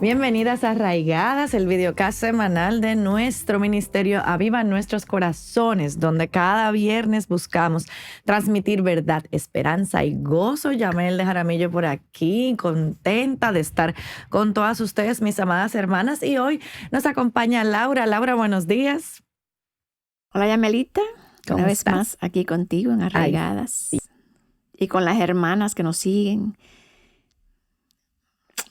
Bienvenidas a Arraigadas, el videocast semanal de nuestro ministerio Aviva Nuestros Corazones, donde cada viernes buscamos transmitir verdad, esperanza y gozo. Yamel de Jaramillo por aquí, contenta de estar con todas ustedes, mis amadas hermanas. Y hoy nos acompaña Laura. Laura, buenos días. Hola, Yamelita. ¿Cómo Una estás? vez más aquí contigo en Arraigadas. Ay, sí. Y con las hermanas que nos siguen.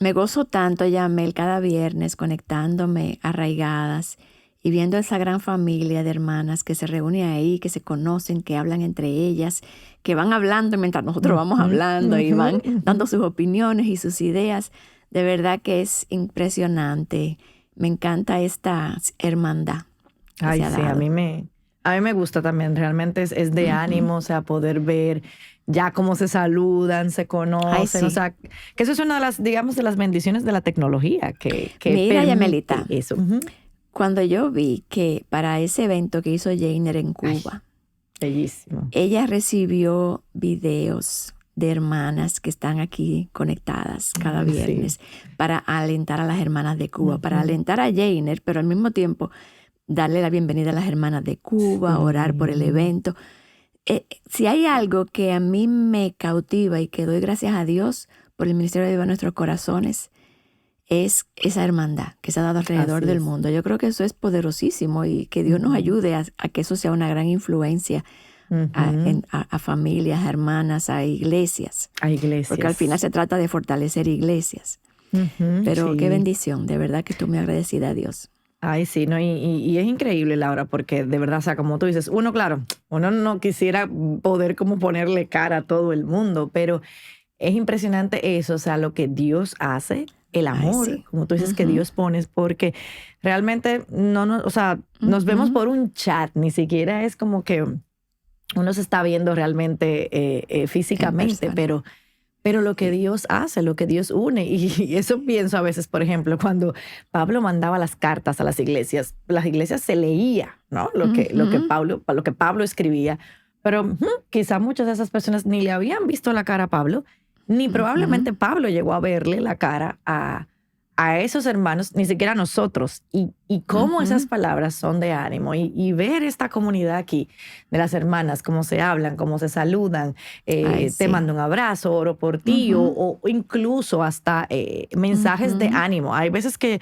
Me gozo tanto, Yamel, cada viernes conectándome Arraigadas y viendo esa gran familia de hermanas que se reúne ahí, que se conocen, que hablan entre ellas, que van hablando mientras nosotros vamos hablando y van dando sus opiniones y sus ideas. De verdad que es impresionante. Me encanta esta hermandad que Ay, se ha sí, dado. a mí me gusta también, realmente es de ánimo, o sea, poder ver ya cómo se saludan, se Ay, conocen, sí. o sea, que eso es una de las, digamos, de las bendiciones de la tecnología, que Mira, permite Yamelita, eso. cuando yo vi que para ese evento que hizo Jainer en Ay, Cuba, bellísimo. ella recibió videos de hermanas que están aquí conectadas cada Ay, sí. viernes para alentar a las hermanas de Cuba, para alentar a Jainer, pero al mismo tiempo darle la bienvenida a las hermanas de Cuba, orar por el evento. Si hay algo que a mí me cautiva y que doy gracias a Dios por el Ministerio de Dios en nuestros corazones, es esa hermandad que se ha dado alrededor Así del es. mundo. Yo creo que eso es poderosísimo y que Dios nos ayude a que eso sea una gran influencia a familias, a hermanas, a iglesias. A iglesias. Porque al final se trata de fortalecer iglesias. Pero sí. qué bendición, de verdad que estoy muy agradecida a Dios. Ay, sí, no, y es increíble, Laura, porque de verdad, o sea, como tú dices, uno, claro, uno no quisiera poder como ponerle cara a todo el mundo, pero es impresionante eso, o sea, lo que Dios hace, el Ay, amor, sí. como tú dices, que Dios pones, porque realmente o sea, nos vemos por un chat, ni siquiera es como que uno se está viendo realmente físicamente, persona. pero lo que Dios hace, lo que Dios une. Y eso pienso a veces, por ejemplo, cuando Pablo mandaba las cartas a las iglesias se leía, ¿no? Lo que Pablo escribía. Pero quizá muchas de esas personas ni le habían visto la cara a Pablo, ni probablemente Pablo llegó a verle la cara a esos hermanos, ni siquiera a nosotros. Y cómo esas palabras son de ánimo. Y ver esta comunidad aquí de las hermanas, cómo se hablan, cómo se saludan, Ay, te sí. mando un abrazo, oro por ti, o incluso hasta mensajes de ánimo. Hay veces que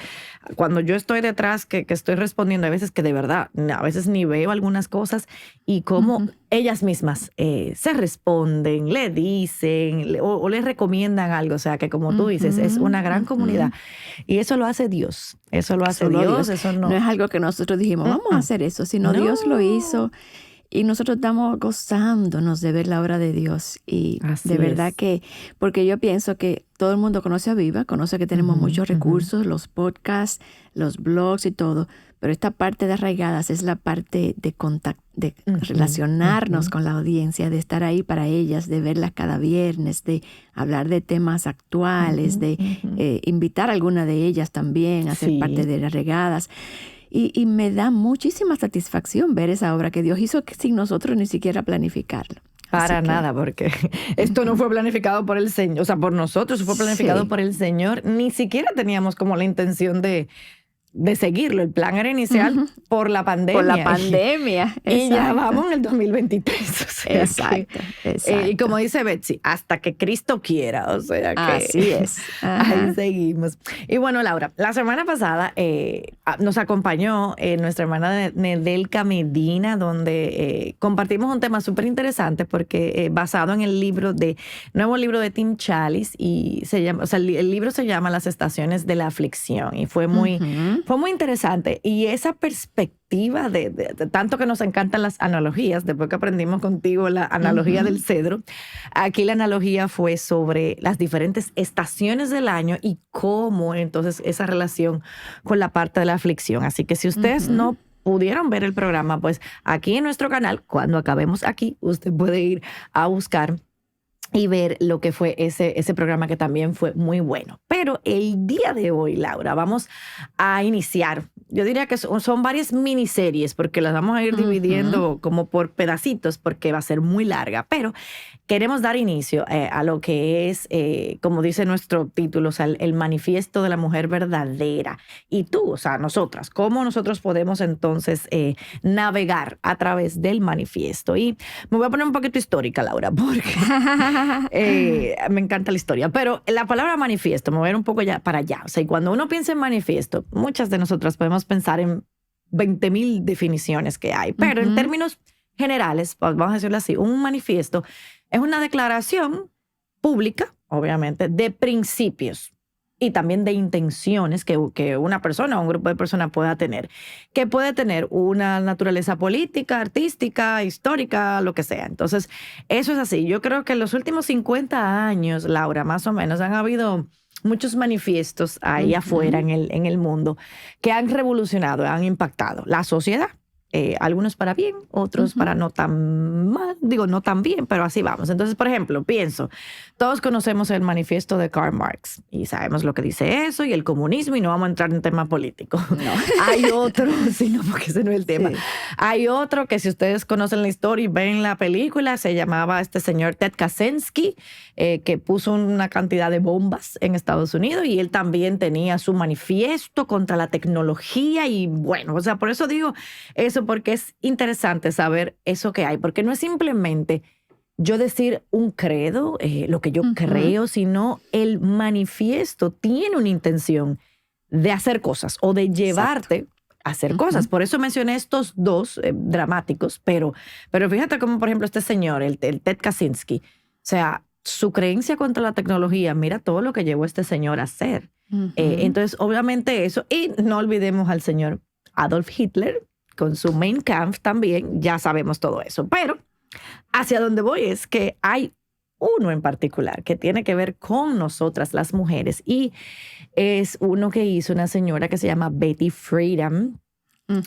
cuando yo estoy detrás, que estoy respondiendo, hay veces que de verdad, a veces ni veo algunas cosas y cómo ellas mismas se responden, le dicen o les recomiendan algo. O sea, que como tú dices, es una gran comunidad. Y eso lo hace Dios. Eso lo hace Solo Dios. Eso no es algo que nosotros dijimos, vamos a hacer eso, sino Dios lo hizo y nosotros estamos gozándonos de ver la obra de Dios. Y Así de verdad es. que, porque yo pienso que todo el mundo conoce a Viva, conoce que tenemos muchos recursos, los podcasts, los blogs y todo, pero esta parte de Arraigadas es la parte de de relacionarnos con la audiencia, de estar ahí para ellas, de verlas cada viernes, de hablar de temas actuales, de invitar a alguna de ellas también a ser parte de Arraigadas. Y me da muchísima satisfacción ver esa obra que Dios hizo sin nosotros ni siquiera planificarlo. Para nada, porque esto no fue planificado por el Señor, o sea, por nosotros, fue planificado por el Señor. Ni siquiera teníamos como la intención de seguirlo. El plan era inicial por la pandemia. Por la pandemia, Y ya exacto. vamos en el 2023. O sea Exacto, exacto. y como dice Betsy, hasta que Cristo quiera. O sea que así es. ahí seguimos. Y bueno, Laura, la semana pasada nos acompañó nuestra hermana Nedelka Medina, donde compartimos un tema súper interesante porque basado en el nuevo libro de Tim Challies, y se llama, o sea, el libro se llama Las estaciones de la aflicción, y fue muy interesante. Y esa perspectiva de tanto que nos encantan las analogías, después que aprendimos contigo la analogía del cedro, aquí la analogía fue sobre las diferentes estaciones del año y cómo entonces esa relación con la parte de la aflicción. Así que si ustedes no pudieron ver el programa, pues aquí en nuestro canal, cuando acabemos aquí, usted puede ir a buscar y ver lo que fue ese programa, que también fue muy bueno. Pero el día de hoy, Laura, vamos a iniciar yo diría que son varias miniseries, porque las vamos a ir dividiendo como por pedacitos, porque va a ser muy larga, pero queremos dar inicio a lo que es, como dice nuestro título, o sea, el manifiesto de la mujer verdadera. Y tú, o sea, nosotras, ¿cómo nosotros podemos entonces navegar a través del manifiesto? Y me voy a poner un poquito histórica, Laura, porque me encanta la historia, pero la palabra manifiesto, me voy a ir un poco ya para allá. O sea, y cuando uno piensa en manifiesto, muchas de nosotras podemos pensar en 20,000 definiciones que hay, pero en términos generales, pues, vamos a decirlo así, un manifiesto es una declaración pública, obviamente, de principios y también de intenciones que una persona o un grupo de personas pueda tener, que puede tener una naturaleza política, artística, histórica, lo que sea. Entonces, eso es así. Yo creo que en los últimos 50 años, Laura, más o menos, han habido muchos manifiestos ahí afuera en el mundo que han revolucionado, han impactado la sociedad. Algunos para bien, otros para no tan mal, digo no tan bien, pero así vamos. Entonces, por ejemplo, todos conocemos el manifiesto de Karl Marx y sabemos lo que dice eso y el comunismo, y no vamos a entrar en tema político. No. Hay otro, sí, no, porque ese no es el tema. Sí. Hay otro que si ustedes conocen la historia y ven la película, se llamaba este señor Ted Kaczynski, que puso una cantidad de bombas en Estados Unidos, y él también tenía su manifiesto contra la tecnología. Y bueno, o sea, por eso digo eso, porque es interesante saber eso que hay, porque no es simplemente yo decir un credo, lo que yo creo, sino el manifiesto tiene una intención de hacer cosas o de llevarte a hacer cosas. Por eso mencioné estos dos dramáticos, pero fíjate como, por ejemplo, este señor, el Ted Kaczynski, o sea, su creencia contra la tecnología, mira todo lo que llevó este señor a hacer. Entonces, obviamente eso, y no olvidemos al señor Adolf Hitler, con su Mein Kampf también, ya sabemos todo eso. Pero hacia donde voy es que hay uno en particular que tiene que ver con nosotras las mujeres, y es uno que hizo una señora que se llama Betty Friedan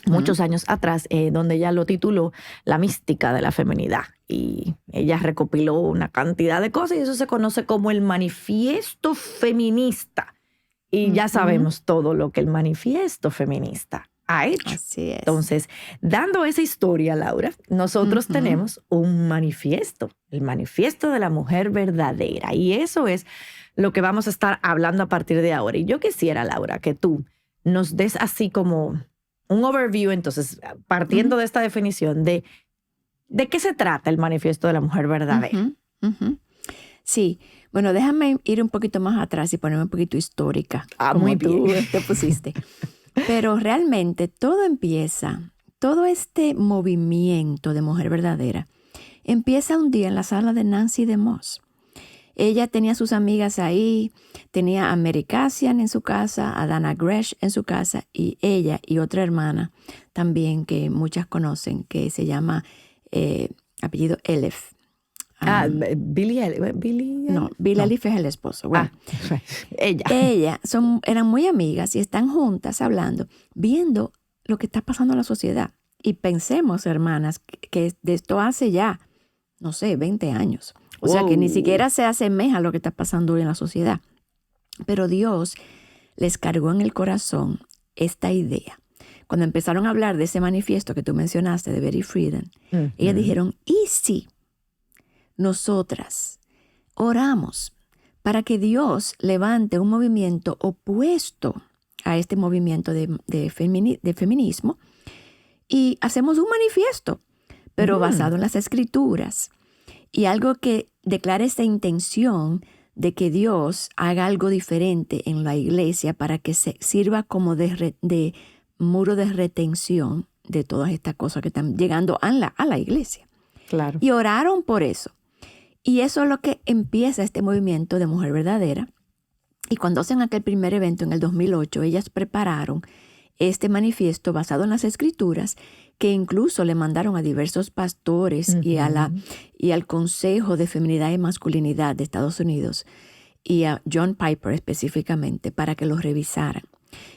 muchos años atrás, donde ella lo tituló La mística de la feminidad, y ella recopiló una cantidad de cosas y eso se conoce como el manifiesto feminista, y ya sabemos todo lo que el manifiesto feminista ha hecho. Así es. Entonces, dando esa historia, Laura, nosotros tenemos un manifiesto, el manifiesto de la mujer verdadera. Y eso es lo que vamos a estar hablando a partir de ahora. Y yo quisiera, Laura, que tú nos des así como un overview, entonces, partiendo de esta definición de qué se trata el manifiesto de la mujer verdadera. Sí. Bueno, déjame ir un poquito más atrás y ponerme un poquito histórica. Como muy bien. Tú te pusiste. Pero realmente todo este movimiento de mujer verdadera, empieza un día en la sala de Nancy DeMoss. Ella tenía sus amigas ahí, tenía a Mary Cassian en su casa, a Dana Gresh en su casa, y ella y otra hermana también que muchas conocen, que se llama apellido Elif. Billy Elif. No, Billy Elif es el esposo. Bueno, ella eran muy amigas y están juntas hablando, viendo lo que está pasando en la sociedad. Y pensemos, hermanas, que de esto hace ya, no sé, 20 años. O sea, que ni siquiera se asemeja a lo que está pasando hoy en la sociedad. Pero Dios les cargó en el corazón esta idea. Cuando empezaron a hablar de ese manifiesto que tú mencionaste de Betty Friedan, ellas dijeron, ¿y si nosotras oramos para que Dios levante un movimiento opuesto a este movimiento de feminismo, y hacemos un manifiesto, pero basado en las Escrituras, y algo que declare esta intención de que Dios haga algo diferente en la iglesia para que se sirva como de muro de retención de todas estas cosas que están llegando a la iglesia? Claro. Y oraron por eso. Y eso es lo que empieza este movimiento de mujer verdadera. Y cuando hacen aquel primer evento en el 2008, ellas prepararon este manifiesto basado en las Escrituras, que incluso le mandaron a diversos pastores y al Consejo de Feminidad y Masculinidad de Estados Unidos y a John Piper específicamente para que los revisaran.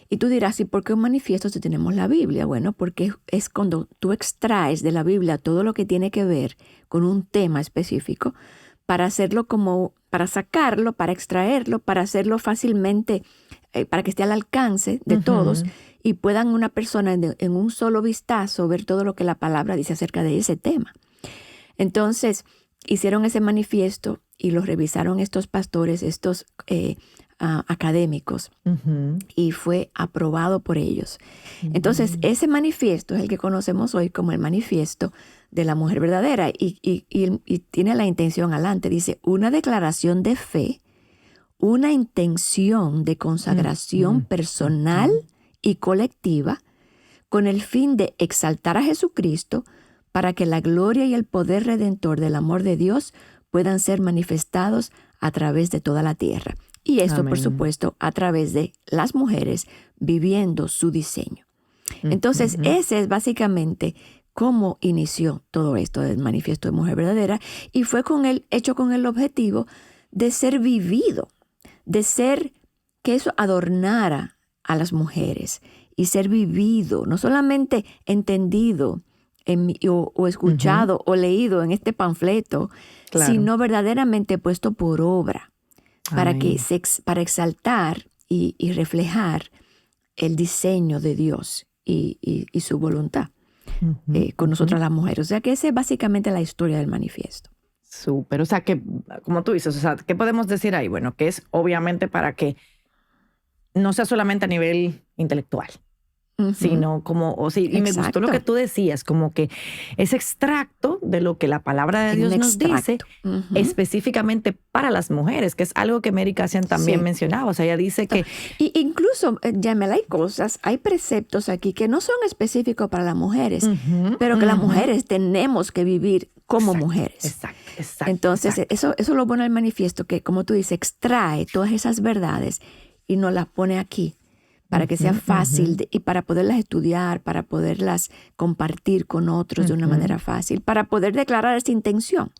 Y tú dirás, ¿y por qué un manifiesto si tenemos la Biblia? Bueno, porque es cuando tú extraes de la Biblia todo lo que tiene que ver con un tema específico para hacerlo para sacarlo, para extraerlo, para hacerlo fácilmente, para que esté al alcance de todos y puedan una persona en un solo vistazo ver todo lo que la palabra dice acerca de ese tema. Entonces, hicieron ese manifiesto y lo revisaron estos pastores, estos académicos, y fue aprobado por ellos. Entonces, ese manifiesto es el que conocemos hoy como el manifiesto de la mujer verdadera y tiene la intención adelante. Dice, una declaración de fe, una intención de consagración personal y colectiva con el fin de exaltar a Jesucristo para que la gloria y el poder redentor del amor de Dios puedan ser manifestados a través de toda la tierra. Y esto, por supuesto, a través de las mujeres viviendo su diseño. Entonces, ese es básicamente cómo inició todo esto del manifiesto de mujer verdadera, y fue hecho con el objetivo de ser vivido, de ser que eso adornara a las mujeres y ser vivido, no solamente entendido o escuchado o leído en este panfleto, sino verdaderamente puesto por obra para exaltar y reflejar el diseño de Dios y su voluntad con nosotras las mujeres. O sea que esa es básicamente la historia del manifiesto. Súper. O sea que, como tú dices, o sea, ¿qué podemos decir ahí? Bueno, que es obviamente para que no sea solamente a nivel intelectual, sino como, y me gustó lo que tú decías, como que es extracto de lo que la palabra de Dios nos dice específicamente para las mujeres, que es algo que Mary Cassian también mencionaba. O sea, ella dice que... Y incluso, Yamela, hay preceptos aquí que no son específicos para las mujeres, pero que las mujeres tenemos que vivir como mujeres. Exacto. Entonces, eso es lo bueno del manifiesto, que como tú dices, extrae todas esas verdades y nos las pone aquí para que sea fácil y para poderlas estudiar, para poderlas compartir con otros de una manera fácil, para poder declarar esa intención,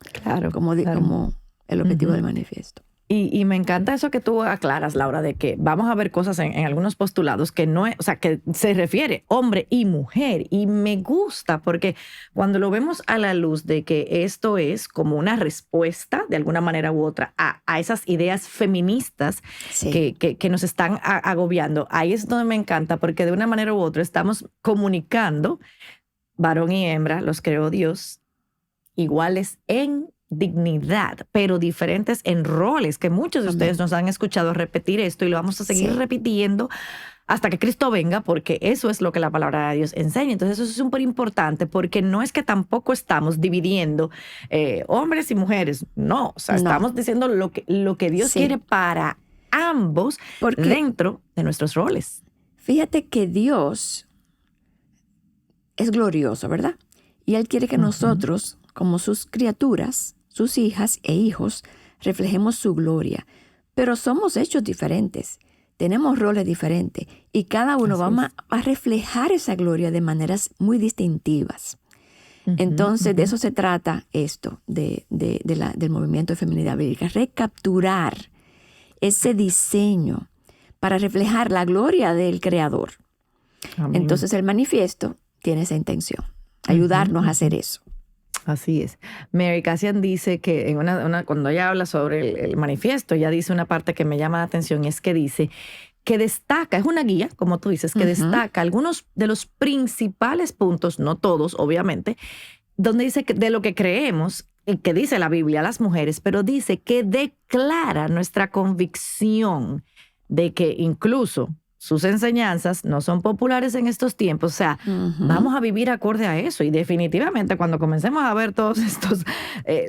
como el objetivo del manifiesto. Y me encanta eso que tú aclaras, Laura, de que vamos a ver cosas en algunos postulados que no es, o sea, que se refiere hombre y mujer. Y me gusta porque cuando lo vemos a la luz de que esto es como una respuesta, de alguna manera u otra, a esas ideas feministas que nos están agobiando, ahí es donde me encanta, porque de una manera u otra estamos comunicando, varón y hembra, los creó Dios, iguales en dignidad, pero diferentes en roles, que muchos de ustedes nos han escuchado repetir esto y lo vamos a seguir repitiendo hasta que Cristo venga, porque eso es lo que la palabra de Dios enseña. Entonces eso es súper importante, porque no es que tampoco estamos dividiendo hombres y mujeres, no, o sea, estamos diciendo lo que Dios quiere para ambos dentro de nuestros roles. Fíjate que Dios es glorioso, ¿verdad? Y Él quiere que nosotros, como sus criaturas, sus hijas e hijos, reflejemos su gloria. Pero somos hechos diferentes, tenemos roles diferentes y cada uno va a reflejar esa gloria de maneras muy distintivas. Entonces, de eso se trata esto, del movimiento de feminidad bíblica, recapturar ese diseño para reflejar la gloria del Creador. Amén. Entonces, el manifiesto tiene esa intención, ayudarnos a hacer eso. Así es. Mary Cassian dice que cuando ella habla sobre el manifiesto, ella dice una parte que me llama la atención, es que dice que destaca, es una guía, como tú dices, que destaca algunos de los principales puntos, no todos, obviamente, donde dice que de lo que creemos, y que dice la Biblia a las mujeres, pero dice que declara nuestra convicción de que incluso sus enseñanzas no son populares en estos tiempos. O sea, vamos a vivir acorde a eso. Y definitivamente cuando comencemos a ver todas estas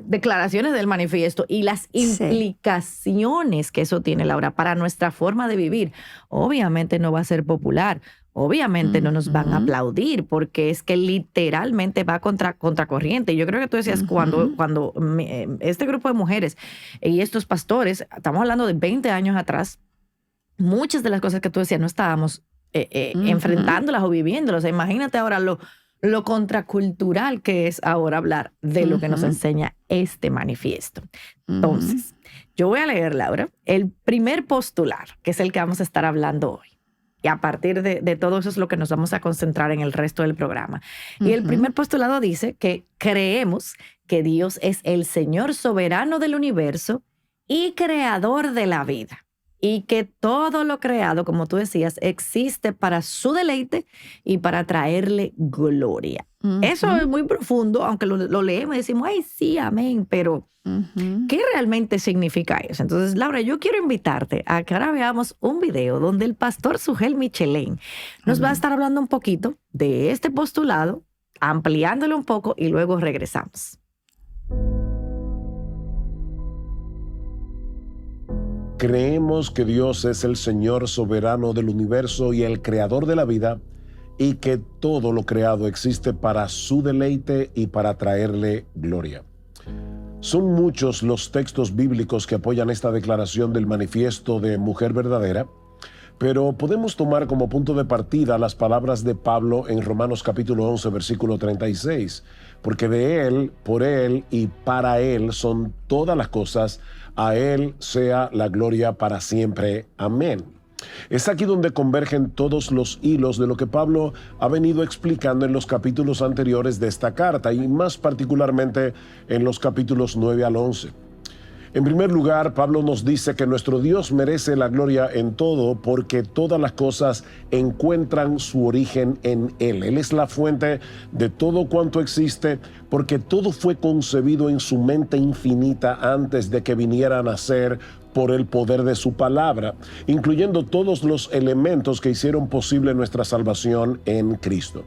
declaraciones del manifiesto y las implicaciones que eso tiene, Laura, para nuestra forma de vivir, obviamente no va a ser popular. Obviamente no nos van a aplaudir, porque es que literalmente va contra corriente. Yo creo que tú decías cuando este grupo de mujeres y estos pastores, estamos hablando de 20 años atrás, muchas de las cosas que tú decías no estábamos enfrentándolas o viviéndolas. O sea, imagínate ahora lo contracultural que es ahora hablar de lo que nos enseña este manifiesto. Entonces, yo voy a leer, Laura, el primer postular, que es el que vamos a estar hablando hoy. Y a partir de todo eso es lo que nos vamos a concentrar en el resto del programa. Y el primer postulado dice que creemos que Dios es el Señor soberano del universo y creador de la vida. y que todo lo creado, como tú decías, existe para su deleite y para traerle gloria. Eso es muy profundo, aunque lo leemos y decimos, ay, sí, amén, pero ¿qué realmente significa eso? Entonces, Laura, yo quiero invitarte a que ahora veamos un video donde el pastor Sugel Michelén nos va a estar hablando un poquito de este postulado, ampliándolo un poco y luego regresamos. Creemos que Dios es el Señor soberano del universo y el creador de la vida, y que todo lo creado existe para su deleite y para traerle gloria. Son muchos los textos bíblicos que apoyan esta declaración del manifiesto de Mujer Verdadera, pero podemos tomar como punto de partida las palabras de Pablo en Romanos capítulo 11, versículo 36, porque de Él, por Él y para Él son todas las cosas, a Él sea la gloria para siempre. Amén. Es aquí donde convergen todos los hilos de lo que Pablo ha venido explicando en los capítulos anteriores de esta carta, y más particularmente en los capítulos 9 al 11. En primer lugar, Pablo nos dice que nuestro Dios merece la gloria en todo porque todas las cosas encuentran su origen en Él. Él es la fuente de todo cuanto existe, porque todo fue concebido en su mente infinita antes de que vinieran a ser por el poder de su palabra, incluyendo todos los elementos que hicieron posible nuestra salvación en Cristo.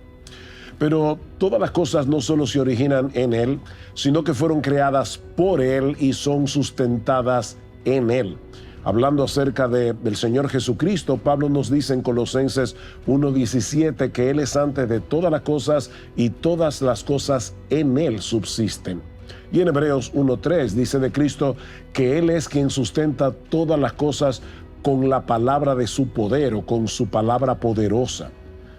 Pero todas las cosas no solo se originan en Él, sino que fueron creadas por Él y son sustentadas en Él. Hablando acerca del Señor Jesucristo, Pablo nos dice en Colosenses 1:17 que Él es antes de todas las cosas y todas las cosas en Él subsisten. Y en Hebreos 1:3 dice de Cristo que Él es quien sustenta todas las cosas con la palabra de su poder o con su palabra poderosa.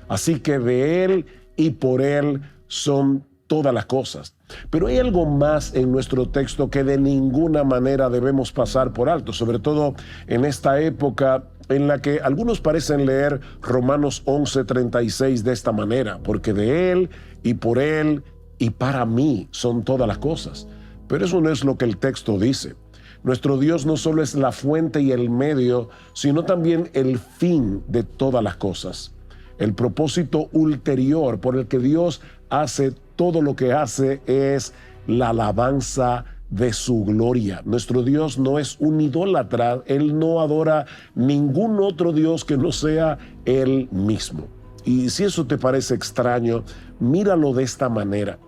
Así que de Él y por Él son todas las cosas. Pero hay algo más en nuestro texto que de ninguna manera debemos pasar por alto, sobre todo en esta época en la que algunos parecen leer Romanos 11:36 de esta manera, porque de Él y por Él y para mí son todas las cosas. Pero eso no es lo que el texto dice. Nuestro Dios no solo es la fuente y el medio, sino también el fin de todas las cosas. El propósito ulterior por el que Dios hace todo lo que hace es la alabanza de su gloria. Nuestro Dios no es un idólatra, Él no adora ningún otro Dios que no sea Él mismo. Y si eso te parece extraño, míralo de esta manera.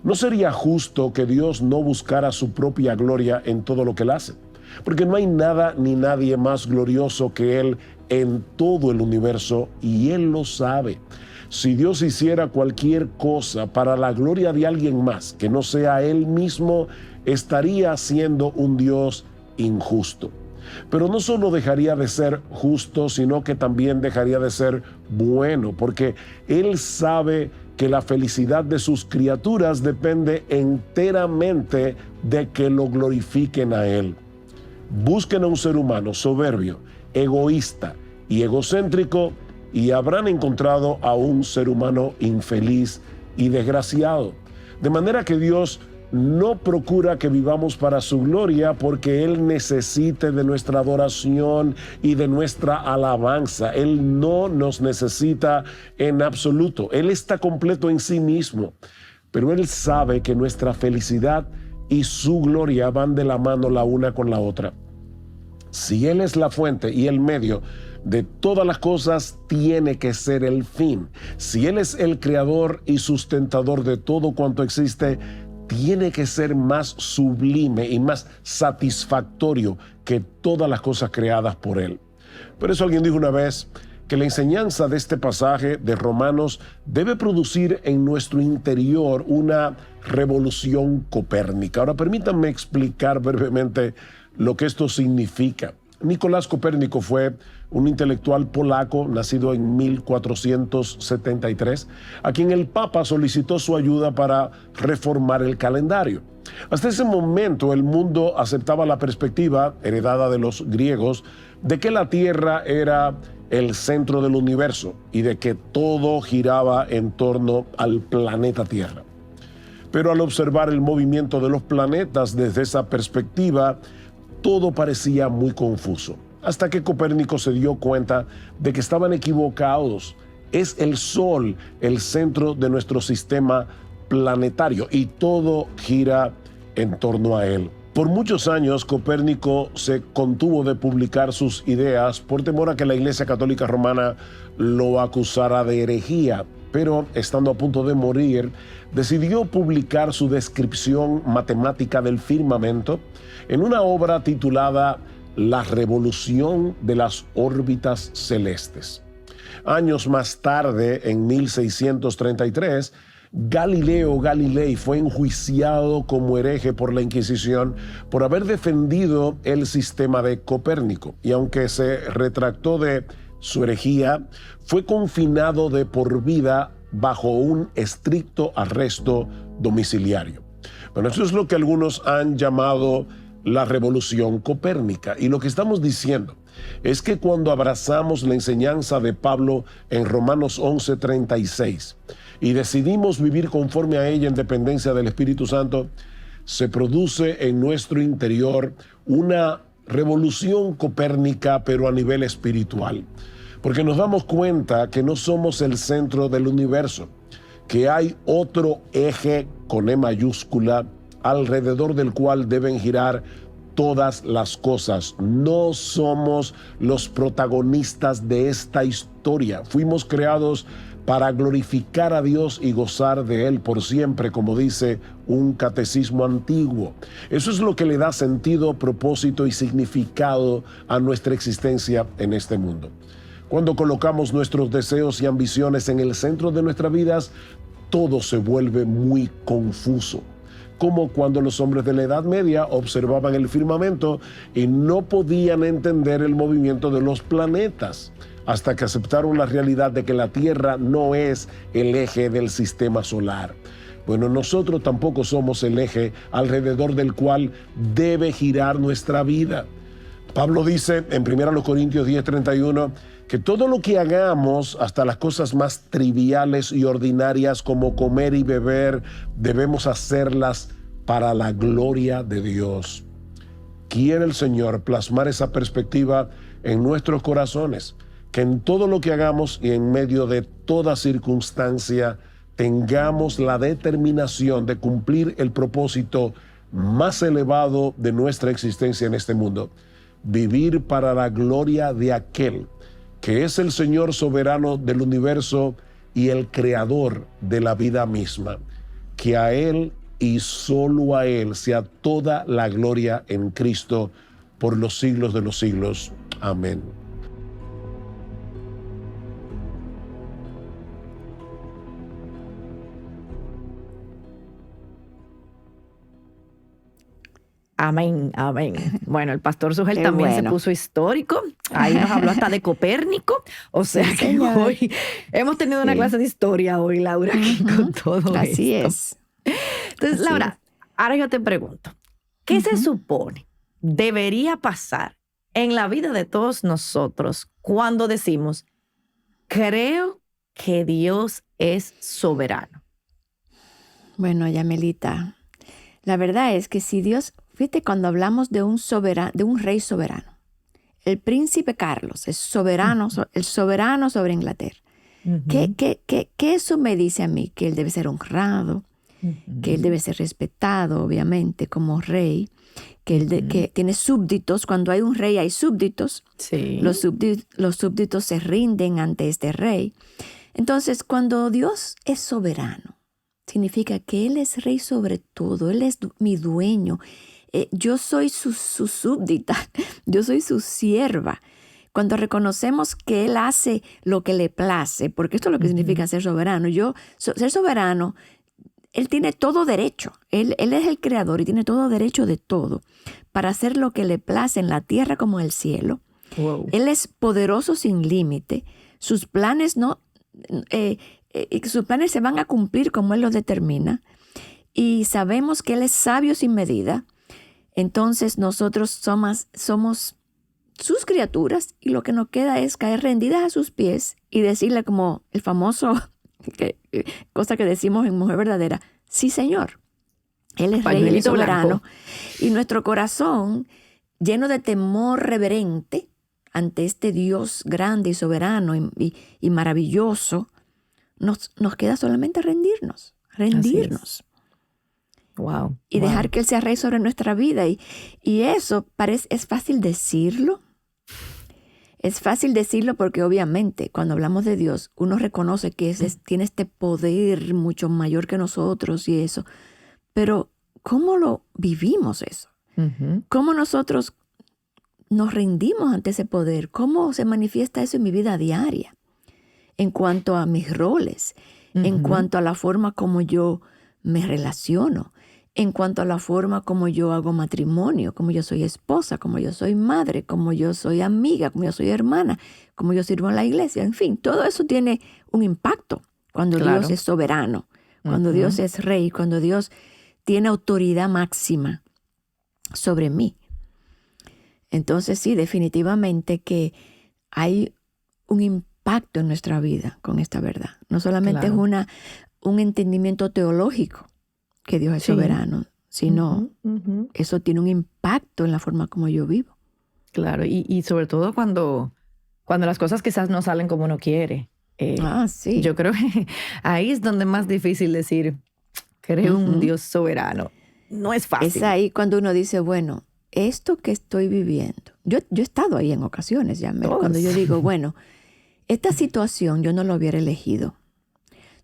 ¿No sería justo que Dios no buscara su propia gloria en todo lo que Él hace? Porque no hay nada ni nadie más glorioso que Él en todo el universo, y Él lo sabe. Si Dios hiciera cualquier cosa para la gloria de alguien más que no sea Él mismo, estaría siendo un Dios injusto. Pero no solo dejaría de ser justo, sino que también dejaría de ser bueno, porque Él sabe que la felicidad de sus criaturas depende enteramente de que lo glorifiquen a Él. Busquen a un ser humano soberbio, egoísta y egocéntrico, y habrán encontrado a un ser humano infeliz y desgraciado. De manera que Dios no procura que vivamos para su gloria porque Él necesite de nuestra adoración y de nuestra alabanza. Él no nos necesita en absoluto. Él está completo en sí mismo. Pero Él sabe que nuestra felicidad y su gloria van de la mano la una con la otra. Si Él es la fuente y el medio de todas las cosas, tiene que ser el fin. Si Él es el creador y sustentador de todo cuanto existe, tiene que ser más sublime y más satisfactorio que todas las cosas creadas por Él. Por eso alguien dijo una vez que la enseñanza de este pasaje de Romanos debe producir en nuestro interior una revolución copérnica. Ahora permítanme explicar brevemente lo que esto significa. Nicolás Copérnico fue un intelectual polaco nacido en 1473, a quien el Papa solicitó su ayuda para reformar el calendario. Hasta ese momento el mundo aceptaba la perspectiva, heredada de los griegos, de que la Tierra era el centro del universo y de que todo giraba en torno al planeta Tierra. Pero al observar el movimiento de los planetas desde esa perspectiva, todo parecía muy confuso. hasta que Copérnico se dio cuenta de que estaban equivocados. Es el Sol el centro de nuestro sistema planetario y todo gira en torno a él. Por muchos años, Copérnico se contuvo de publicar sus ideas por temor a que la Iglesia Católica Romana lo acusara de herejía, pero estando a punto de morir, decidió publicar su descripción matemática del firmamento en una obra titulada La revolución de las órbitas celestes. Años más tarde, en 1633, Galileo Galilei fue enjuiciado como hereje por la Inquisición por haber defendido el sistema de Copérnico, y aunque se retractó de su herejía, fue confinado de por vida bajo un estricto arresto domiciliario. Bueno, eso es lo que algunos han llamado la revolución copérnica, y lo que estamos diciendo es que cuando abrazamos la enseñanza de Pablo en Romanos 11:36 y decidimos vivir conforme a ella en dependencia del Espíritu Santo, se produce en nuestro interior una revolución copérnica, pero a nivel espiritual, porque nos damos cuenta que no somos el centro del universo, que hay otro eje con E mayúscula alrededor del cual deben girar todas las cosas. No somos los protagonistas de esta historia. Fuimos creados para glorificar a Dios y gozar de Él por siempre, como dice un catecismo antiguo. Eso es lo que le da sentido, propósito y significado a nuestra existencia en este mundo. Cuando colocamos nuestros deseos y ambiciones en el centro de nuestras vidas, todo se vuelve muy confuso. Como cuando los hombres de la Edad Media observaban el firmamento y no podían entender el movimiento de los planetas, hasta que aceptaron la realidad de que la Tierra no es el eje del sistema solar. Bueno, nosotros tampoco somos el eje alrededor del cual debe girar nuestra vida. Pablo dice en 1 Corintios 10:31 que todo lo que hagamos, hasta las cosas más triviales y ordinarias como comer y beber, debemos hacerlas para la gloria de Dios. Quiere el Señor plasmar esa perspectiva en nuestros corazones, que en todo lo que hagamos y en medio de toda circunstancia tengamos la determinación de cumplir el propósito más elevado de nuestra existencia en este mundo: vivir para la gloria de aquel que es el Señor soberano del universo y el creador de la vida misma. Que a Él y solo a Él sea toda la gloria en Cristo por los siglos de los siglos. Amén. Amén, amén. Bueno, el pastor Sugel Qué también bueno. se puso histórico. Ahí nos habló hasta de Copérnico. O sea Sí, que señor. hoy hemos tenido una Sí. clase de historia hoy, Laura, aquí con todo Así esto. es. Entonces, Así Laura, ahora yo te pregunto, ¿qué se supone debería pasar en la vida de todos nosotros cuando decimos, creo que Dios es soberano? Bueno, Yamelita, la verdad es que si Dios, fíjate, cuando hablamos de un rey soberano, el príncipe Carlos es soberano, el soberano sobre Inglaterra. ¿Qué eso me dice a mí? Que él debe ser honrado, que él debe ser respetado, obviamente, como rey, que tiene súbditos. Cuando hay un rey hay súbditos. Sí. Los súbditos se rinden ante este rey. Entonces, cuando Dios es soberano, significa que Él es rey sobre todo. Él es mi dueño. Yo soy su súbdita. Yo soy su sierva. Cuando reconocemos que Él hace lo que le place, porque esto es lo que significa ser soberano. Ser soberano, Él tiene todo derecho. Él es el creador y tiene todo derecho de todo para hacer lo que le place en la tierra como en el cielo. Wow. Él es poderoso sin límite. Sus planes sus planes se van a cumplir como Él los determina. Y sabemos que Él es sabio sin medida. Entonces nosotros somos sus criaturas y lo que nos queda es caer rendidas a sus pies y decirle, como el famoso cosa que decimos en Mujer Verdadera: sí, Señor. Él es rey, Él es Pañuelito soberano. blanco. Y nuestro corazón, lleno de temor reverente, ante este Dios grande y soberano y maravilloso, nos queda solamente rendirnos. Wow. Y dejar que Él sea rey sobre nuestra vida. Y eso es fácil decirlo. Es fácil decirlo porque obviamente cuando hablamos de Dios, uno reconoce que tiene este poder mucho mayor que nosotros y eso. Pero ¿cómo lo vivimos eso? Ujú. ¿Cómo nosotros nos rendimos ante ese poder? ¿Cómo se manifiesta eso en mi vida diaria? En cuanto a mis roles, en Ujú. cuanto a la forma como yo me relaciono, en cuanto a la forma como yo hago matrimonio, como yo soy esposa, como yo soy madre, como yo soy amiga, como yo soy hermana, como yo sirvo en la iglesia. En fin, todo eso tiene un impacto cuando Claro. Dios es soberano, cuando Ujú. Dios es rey, cuando Dios tiene autoridad máxima sobre mí. Entonces sí, definitivamente que hay un impacto en nuestra vida con esta verdad. No solamente Claro. es un entendimiento teológico que Dios es Sí. soberano, sino Ujú, ujú. eso tiene un impacto en la forma como yo vivo. Claro, y sobre todo cuando las cosas quizás no salen como uno quiere. Sí. Yo creo que ahí es donde es más difícil decir, creo un Ujú. Dios soberano. No es Es fácil. ahí cuando uno dice, bueno, esto que estoy viviendo, yo he estado ahí en ocasiones, Yamel, Todos. cuando yo digo, bueno, esta situación yo no lo hubiera elegido.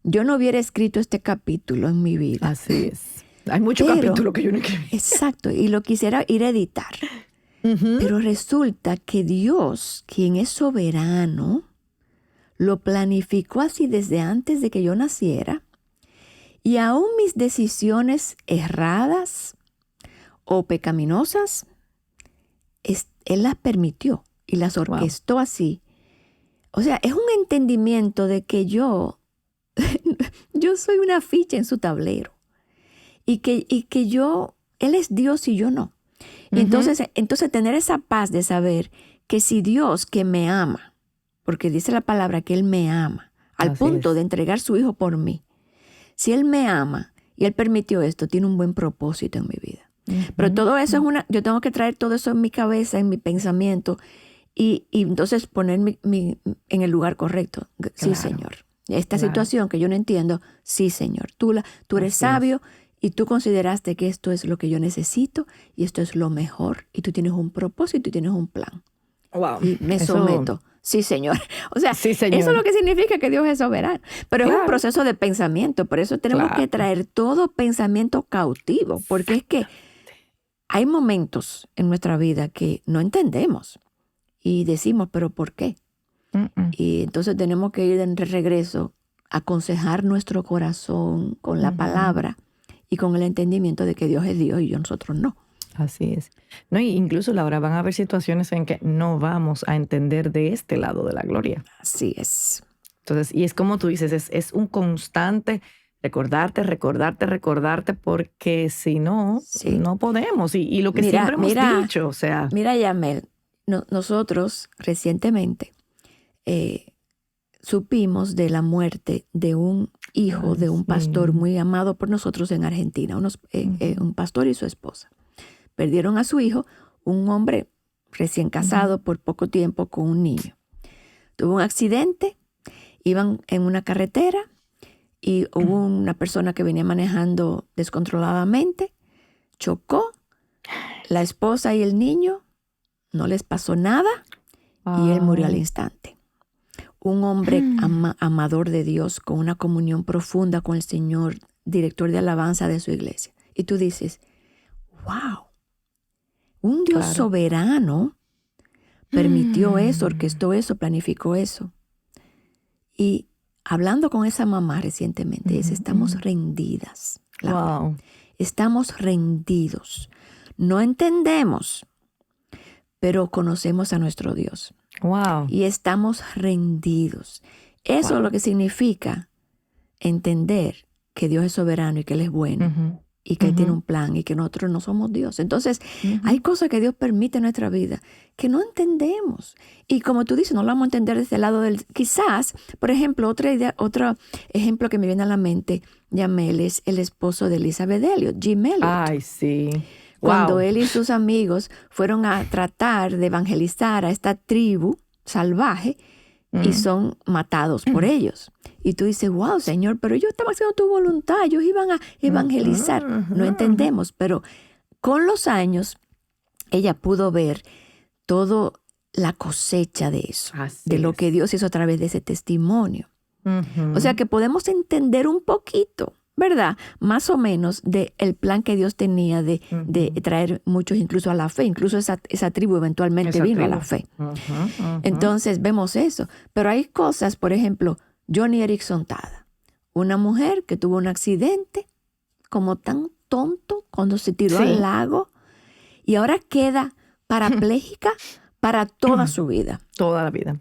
Yo no hubiera escrito este capítulo en mi vida. Así es. Hay muchos Pero- capítulos que yo no escribí. Exacto, y lo quisiera ir a editar. Ujú. Pero resulta que Dios, quien es soberano, lo planificó así desde antes de que yo naciera. Y aún mis decisiones erradas o pecaminosas, Él las permitió y las orquestó así. O sea, es un entendimiento de que yo soy una ficha en su tablero. Y que Él es Dios y yo no. Y Ujú. entonces tener esa paz de saber que si Dios que me ama, porque dice la palabra que Él me ama, al Así punto es. de entregar su Hijo por mí, si Él me ama y Él permitió esto, tiene un buen propósito en mi vida. Pero todo eso yo tengo que traer todo eso en mi cabeza, en mi pensamiento, y entonces poner en el lugar correcto. Sí, Claro. Señor. Esta Claro. situación que yo no entiendo, sí, Señor. Tú eres Así es. sabio y tú consideraste que esto es lo que yo necesito y esto es lo mejor. Y tú tienes un propósito y tienes un plan. Wow. Y me Eso- someto. Sí, Señor. O sea, Sí, Señor. eso es lo que significa que Dios es soberano. Pero es un Claro. proceso de pensamiento. Por eso tenemos Claro. que traer todo pensamiento cautivo. Porque es que hay momentos en nuestra vida que no entendemos. Y decimos, ¿pero por qué? Y entonces tenemos que ir de regreso a aconsejar nuestro corazón con la Ujú. palabra y con el entendimiento de que Dios es Dios y nosotros no. Así es. No, y incluso, Laura, van a haber situaciones en que no vamos a entender de este lado de la gloria. Así es. Entonces, y es como tú dices, es un constante recordarte, porque si no, Sí. no podemos. Y lo que Mira, siempre hemos mira. dicho, o sea, Mira, Yamel, nosotros recientemente supimos de la muerte de un hijo Ay, de un sí. pastor muy amado por nosotros en Argentina, un pastor y su esposa. Perdieron a su hijo, un hombre recién casado por poco tiempo con un niño. Tuvo un accidente, iban en una carretera y hubo una persona que venía manejando descontroladamente, chocó, la esposa y el niño no les pasó nada y él murió al instante. Un hombre amador de Dios, con una comunión profunda con el Señor, director de alabanza de su iglesia. Y tú dices, wow, un Dios Claro. soberano permitió eso, orquestó eso, planificó eso. Y hablando con esa mamá recientemente, dice, estamos rendidas. Laura. Wow. Estamos rendidos. No entendemos, pero conocemos a nuestro Dios. Wow. Y estamos rendidos. Eso es lo que significa entender que Dios es soberano y que Él es bueno Ujú. y que Él tiene un plan y que nosotros no somos Dios. Entonces, hay cosas que Dios permite en nuestra vida que no entendemos. Y como tú dices, no lo vamos a entender desde el lado del... Quizás, por ejemplo, otro ejemplo que me viene a la mente, Yamel, es el esposo de Elizabeth Elliot, Jim Elliot. Ay, sí. cuando Wow. él y sus amigos fueron a tratar de evangelizar a esta tribu salvaje y son matados por ellos. Y tú dices, wow, Señor, pero ellos estaban haciendo tu voluntad, ellos iban a evangelizar. No entendemos, pero con los años ella pudo ver toda la cosecha de eso, Así de lo es. que Dios hizo a través de ese testimonio. Ujú. O sea que podemos entender un poquito, ¿verdad? Más o menos del plan que Dios tenía de traer muchos incluso a la fe. Incluso esa tribu eventualmente Esa vino a tribu. la fe. Ujú, ujú. Entonces vemos eso. Pero hay cosas, por ejemplo, Joni Eareckson Tada, una mujer que tuvo un accidente como tan tonto cuando se tiró Sí. al lago y ahora queda parapléjica para toda su vida. Toda la vida.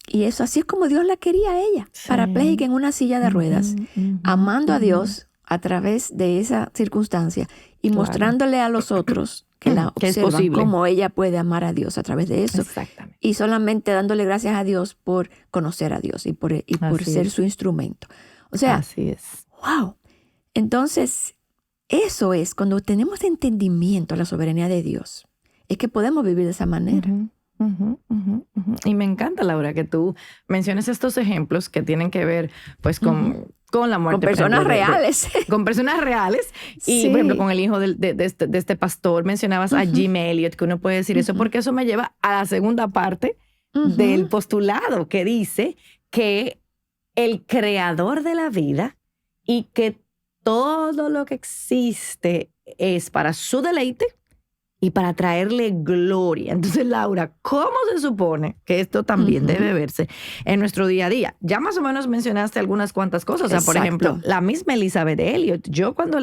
Y eso así es como Dios la quería a ella, Sí. parapléjica en una silla de ruedas, Ujú, amando a ujú. Dios a través de esa circunstancia y Claro. mostrándole a los otros que la Que es observan posible. cómo ella puede amar a Dios a través de eso. Exactamente. Y solamente dándole gracias a Dios por conocer a Dios y por Así ser es. su instrumento. O sea, Así es. wow. Entonces, eso es cuando tenemos entendimiento de la soberanía de Dios. Es que podemos vivir de esa manera. Ujú, ujú, ujú, ujú. Y me encanta, Laura, que tú menciones estos ejemplos que tienen que ver pues con la muerte. Con personas por ejemplo, reales. con personas reales. Y, Sí. por ejemplo, con el hijo de este pastor, mencionabas a Jim Elliot, que uno puede decir eso, porque eso me lleva a la segunda parte del postulado que dice que el creador de la vida y que todo lo que existe es para su deleite y para traerle gloria. Entonces, Laura, ¿cómo se supone que esto también debe verse en nuestro día a día? Ya más o menos mencionaste algunas cuantas cosas. O sea, por Exacto. ejemplo, la misma Elizabeth Elliot. Yo cuando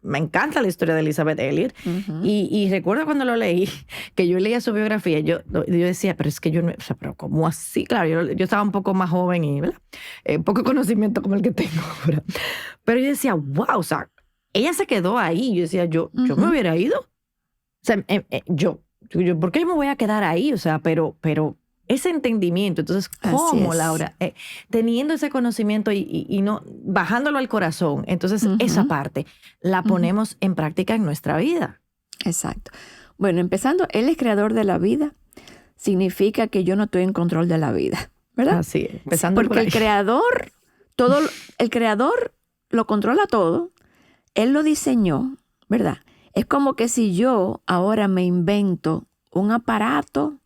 me encanta la historia de Elizabeth Elliot y recuerdo cuando lo leí, que yo leía su biografía, yo decía, pero es que yo no, o sea, pero ¿cómo así? Claro, yo estaba un poco más joven y, ¿verdad? Poco conocimiento como el que tengo ahora. Pero yo decía, wow, o sea, ella se quedó ahí. Yo decía, yo me hubiera ido. O sea, yo, ¿por qué me voy a quedar ahí? O sea, pero ese entendimiento, entonces, ¿cómo, Laura? Teniendo ese conocimiento y no bajándolo al corazón, entonces esa parte la ponemos en práctica en nuestra vida. Exacto. Bueno, empezando, Él es creador de la vida, significa que yo no estoy en control de la vida, ¿verdad? Así es, empezando Porque por ahí. el creador lo controla todo, Él lo diseñó, ¿verdad? Es como que si yo ahora me invento un aparato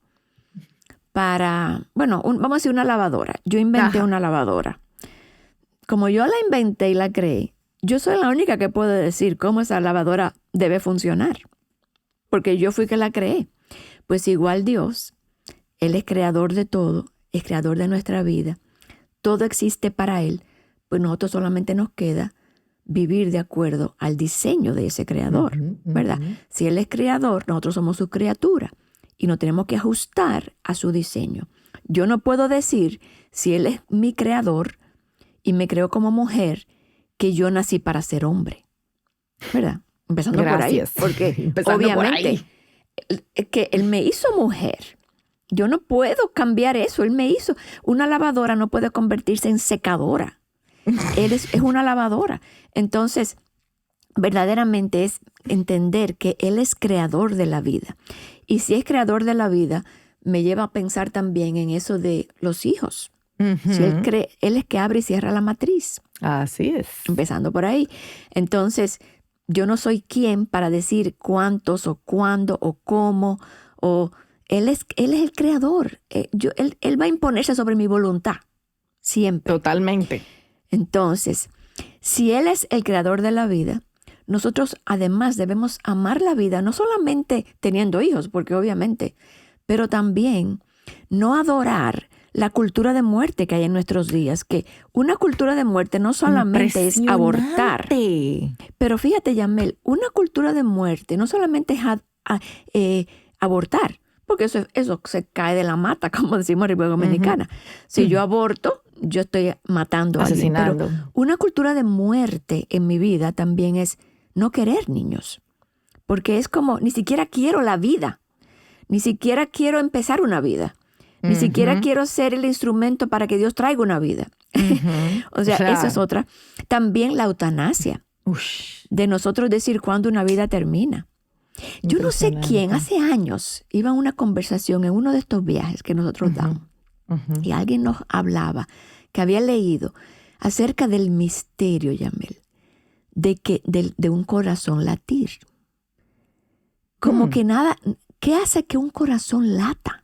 para, bueno, vamos a decir una lavadora. Yo inventé una lavadora. Como yo la inventé y la creé, yo soy la única que puede decir cómo esa lavadora debe funcionar. Porque yo fui que la creé. Pues igual Dios, Él es creador de todo, es creador de nuestra vida. Todo existe para Él. Pues nosotros solamente nos queda vivir de acuerdo al diseño de ese creador, ¿verdad? Si Él es creador, nosotros somos su criatura y nos tenemos que ajustar a su diseño. Yo no puedo decir, si Él es mi creador y me creó como mujer, que yo nací para ser hombre, ¿verdad? Empezando Gracias. por ahí, porque Empezando obviamente que Él me hizo mujer. Yo no puedo cambiar eso. Él me hizo. Una lavadora no puede convertirse en secadora. Él es una lavadora. Entonces, verdaderamente es entender que Él es creador de la vida. Y si es creador de la vida, me lleva a pensar también en eso de los hijos. Si Él es que abre y cierra la matriz. Así es. Empezando por ahí. Entonces, yo no soy quien para decir cuántos o cuándo o cómo. Él es el creador. Él va a imponerse sobre mi voluntad. Siempre. Totalmente. Entonces, si Él es el creador de la vida, nosotros además debemos amar la vida, no solamente teniendo hijos, porque obviamente, pero también no adorar la cultura de muerte que hay en nuestros días, que una cultura de muerte no solamente es abortar. Pero fíjate, Yamel, una cultura de muerte no solamente es abortar, porque eso se cae de la mata, como decimos en República Dominicana. Si yo aborto, yo estoy matando a alguien. Pero una cultura de muerte en mi vida también es no querer niños. Porque es como, ni siquiera quiero la vida. Ni siquiera quiero empezar una vida. Ni siquiera quiero ser el instrumento para que Dios traiga una vida. O sea, eso es otra. También la eutanasia. Ush. de nosotros decir cuándo una vida termina. Yo no sé quién, hace años, iba a una conversación en uno de estos viajes que nosotros damos, y alguien nos hablaba que había leído acerca del misterio, Yamel, de un corazón latir. Como que nada, ¿qué hace que un corazón lata?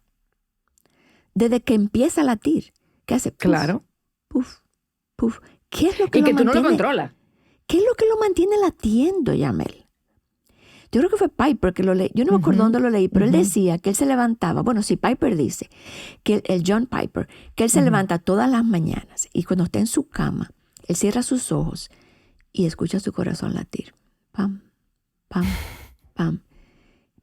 Desde que empieza a latir, ¿qué hace? Puf, Claro. Puf, puf. ¿Qué es lo que Y lo que tú no lo mantiene? controlas. ¿Qué es lo que lo mantiene latiendo, Yamel? Yo creo que fue Piper que lo leí. Yo no me acuerdo dónde lo leí, pero él decía que él se levantaba. Bueno, sí, Piper dice, que el John Piper, que él se levanta todas las mañanas y cuando está en su cama, él cierra sus ojos y escucha su corazón latir. Pam, pam, pam.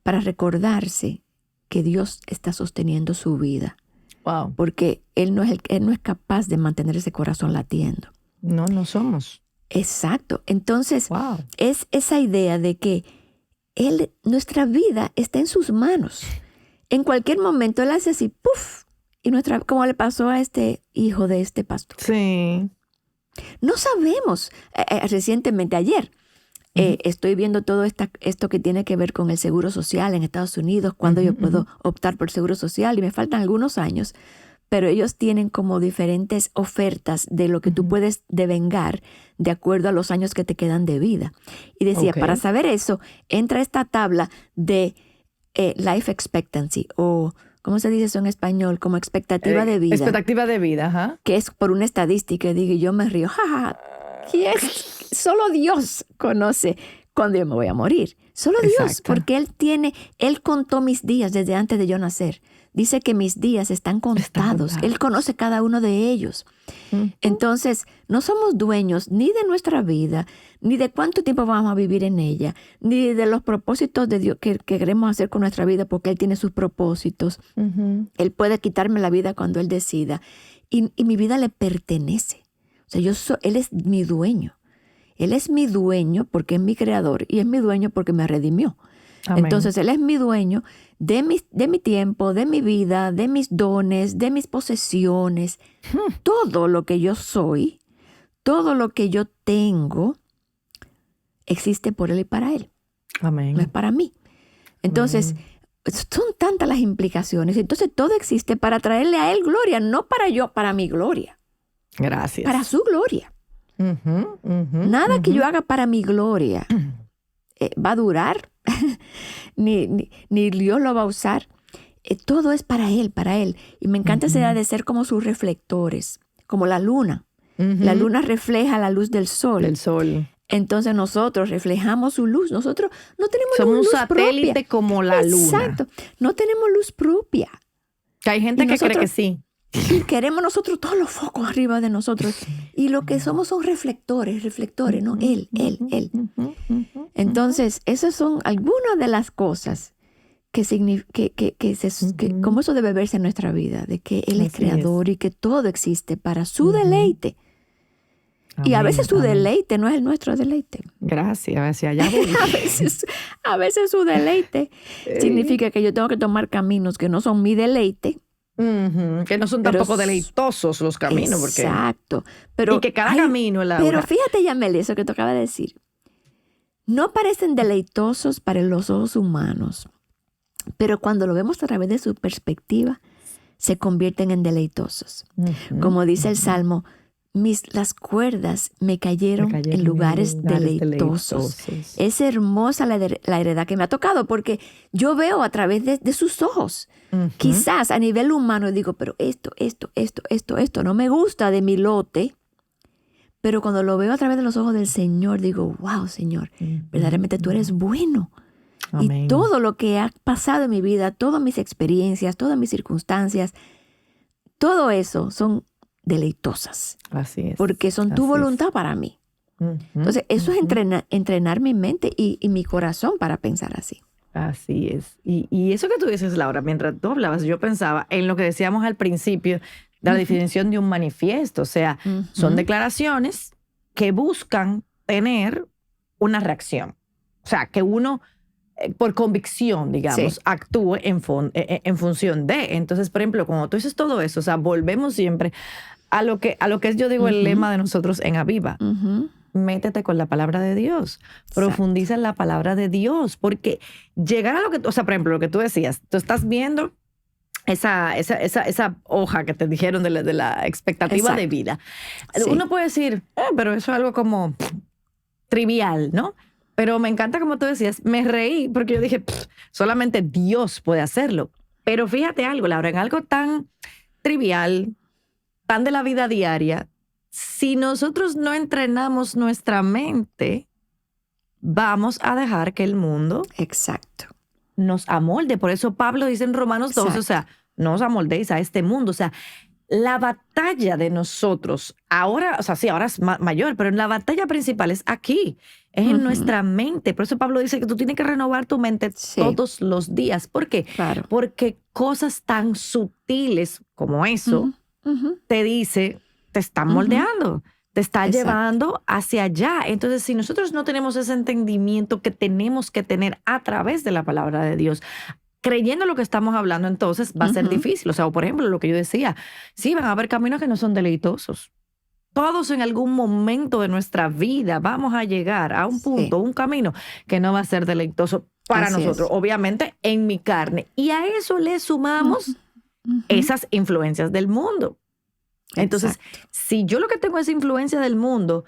Para recordarse que Dios está sosteniendo su vida. Wow. Porque él no es capaz de mantener ese corazón latiendo. No somos. Exacto. Entonces, Wow. es esa idea de que nuestra vida está en sus manos. En cualquier momento él hace así, ¡puf! Y como le pasó a este hijo de este pastor. Sí. No sabemos. Recientemente, ayer, estoy viendo todo esto que tiene que ver con el seguro social en Estados Unidos, cuando yo puedo optar por seguro social, y me faltan algunos años, pero ellos tienen como diferentes ofertas de lo que tú puedes devengar de acuerdo a los años que te quedan de vida. Y decía, para saber eso, entra a esta tabla de life expectancy, o ¿cómo se dice eso en español? Como expectativa de vida. Expectativa de vida, ajá. Que es por una estadística. Digo, yo me río. ¡Ja! ¿Quién? Solo Dios conoce cuándo yo me voy a morir. Solo Dios, Exacto. porque Él contó mis días desde antes de yo nacer. Dice que mis días están contados. Él conoce cada uno de ellos. Entonces, no somos dueños ni de nuestra vida, ni de cuánto tiempo vamos a vivir en ella, ni de los propósitos de Dios que queremos hacer con nuestra vida, porque Él tiene sus propósitos. Él puede quitarme la vida cuando Él decida. Y mi vida le pertenece. O sea, Él es mi dueño. Él es mi dueño porque es mi creador y es mi dueño porque me redimió. Amén. Entonces, Él es mi dueño de mi tiempo, de mi vida, de mis dones, de mis posesiones. Todo lo que yo soy, todo lo que yo tengo, existe por Él y para Él. Amén. No es para mí. Entonces, son tantas las implicaciones. Entonces, todo existe para traerle a Él gloria, no para mi gloria. Gracias. Para su gloria. Nada que yo haga para mi gloria va a durar, ni Dios lo va a usar. Todo es para Él, para Él. Y me encanta esa idea de ser como sus reflectores, como la luna. La luna refleja la luz del sol. Del sol. Entonces nosotros reflejamos su luz. Nosotros no tenemos Somos luz un satélite propia. como la luna. Exacto. No tenemos luz propia. Que hay gente Y que cree nosotros- que sí. Y queremos nosotros todos los focos arriba de nosotros. Y lo que somos son reflectores, ¿no? Él. Entonces, esas son algunas de las cosas que como eso debe verse en nuestra vida, de que Él es Así creador y que todo existe para su deleite. Y a Amén, veces su amén. deleite no es el nuestro deleite. Gracias, hacia allá voy. A veces su deleite significa que yo tengo que tomar caminos que no son mi deleite. Que no son Pero tampoco deleitosos los caminos. Porque... Exacto. Pero, Y que cada camino, Laura. Pero fíjate, Yameli, eso que te acaba de decir. No parecen deleitosos para los ojos humanos, pero cuando lo vemos a través de su perspectiva, se convierten en deleitosos. Como dice el Salmo, las cuerdas me cayeron en lugares deleitosos. Es hermosa la heredad que me ha tocado porque yo veo a través de sus ojos. Quizás a nivel humano digo, pero esto no me gusta de mi lote. Pero cuando lo veo a través de los ojos del Señor, digo, wow, Señor, verdaderamente tú eres bueno. Amén. Y todo lo que ha pasado en mi vida, todas mis experiencias, todas mis circunstancias, todo eso son deleitosas. Así es. Porque son tu voluntad para mí. Entonces, eso es entrenar mi mente y mi corazón para pensar así. Así es. Y eso que tú dices, Laura, mientras tú hablabas, yo pensaba en lo que decíamos al principio de la definición de un manifiesto. O sea, son declaraciones que buscan tener una reacción. O sea, que uno, por convicción, digamos, actúe en función de. Entonces, por ejemplo, cuando tú dices todo eso, o sea, volvemos siempre a lo que es, yo digo, el lema de nosotros en Aviva. métete con la palabra de Dios. Profundiza en la palabra de Dios. Porque llegar a lo que, o sea, por ejemplo, lo que tú decías, tú estás viendo esa hoja que te dijeron de la expectativa de vida. Sí. Uno puede decir, pero eso es algo como trivial, ¿no? Pero me encanta como tú decías, me reí porque yo dije, solamente Dios puede hacerlo. Pero fíjate algo, Laura, en algo tan trivial, tan de la vida diaria, si nosotros no entrenamos nuestra mente, vamos a dejar que el mundo Exacto. nos amolde. Por eso Pablo dice en Romanos 12, Exacto. o sea, no os amoldéis a este mundo. O sea, la batalla de nosotros, ahora, o sea, sí, ahora es mayor, pero la batalla principal es aquí, es en nuestra mente. Por eso Pablo dice que tú tienes que renovar tu mente todos los días. ¿Por qué? Claro. Porque cosas tan sutiles como eso te dice, te están moldeando, te está llevando hacia allá. Entonces, si nosotros no tenemos ese entendimiento que tenemos que tener a través de la palabra de Dios, creyendo lo que estamos hablando, entonces va a ser difícil. O sea, por ejemplo, lo que yo decía, sí, van a haber caminos que no son deleitosos. Todos en algún momento de nuestra vida vamos a llegar a un punto, un camino que no va a ser deleitoso para nosotros, obviamente en mi carne. Y a eso le sumamos esas influencias del mundo. Entonces, si yo lo que tengo es influencia del mundo,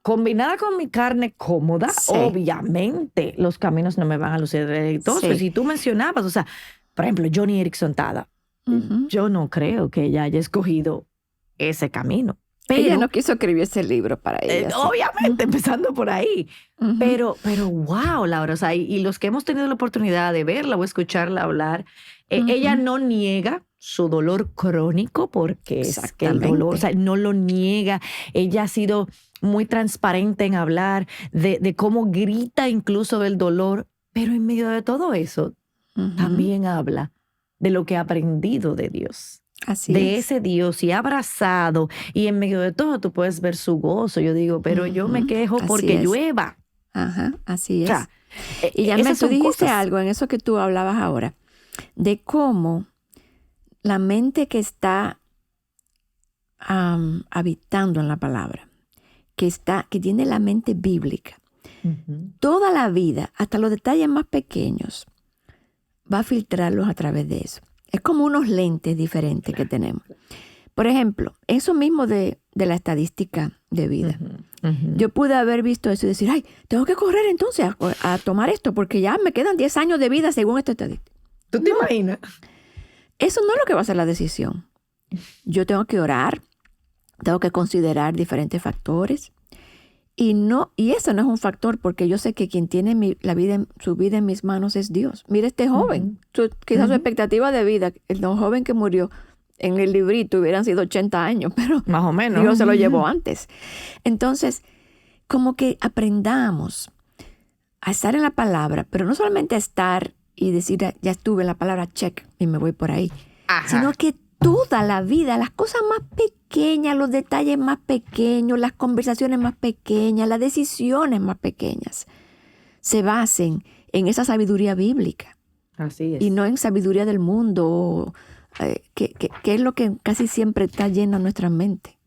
combinada con mi carne cómoda, obviamente los caminos no me van a lucir deleitosos. Si tú mencionabas, o sea, por ejemplo, Johnny Erickson Tada, yo no creo que ella haya escogido ese camino. Pero ella no quiso escribir ese libro para ella. Obviamente, empezando por ahí. Pero wow, Laura, o sea, y los que hemos tenido la oportunidad de verla o escucharla hablar, ella no niega su dolor crónico, porque es que el dolor, o sea, no lo niega. Ella ha sido muy transparente en hablar de cómo grita incluso del dolor, pero en medio de todo eso también habla de lo que ha aprendido de Dios. Ese Dios, y abrazado, y en medio de todo tú puedes ver su gozo. Yo digo, pero yo me quejo porque llueva. Así es. O sea, y ya tú dijiste algo en eso que tú hablabas ahora, de cómo la mente que está habitando en la palabra, que tiene la mente bíblica, toda la vida, hasta los detalles más pequeños, va a filtrarlos a través de eso. Es como unos lentes diferentes que tenemos. Por ejemplo, eso mismo de la estadística de vida. Yo pude haber visto eso y decir, ay, tengo que correr entonces a tomar esto porque ya me quedan 10 años de vida según esta estadística. ¿Tú te imaginas? Eso no es lo que va a ser la decisión. Yo tengo que orar, tengo que considerar diferentes factores. Y eso no es un factor, porque yo sé que quien tiene su vida en mis manos es Dios. Mira este joven, quizás su expectativa de vida, el joven que murió en el librito hubieran sido 80 años, pero más o menos Dios se lo llevó antes. Entonces, como que aprendamos a estar en la palabra, pero no solamente a estar y decir, ya estuve en la palabra, check, y me voy por ahí, sino que toda la vida, las cosas más pequeñas, los detalles más pequeños, las conversaciones más pequeñas, las decisiones más pequeñas, se basen en esa sabiduría bíblica. Así es. Y no en sabiduría del mundo, que es lo que casi siempre está lleno en nuestra mente.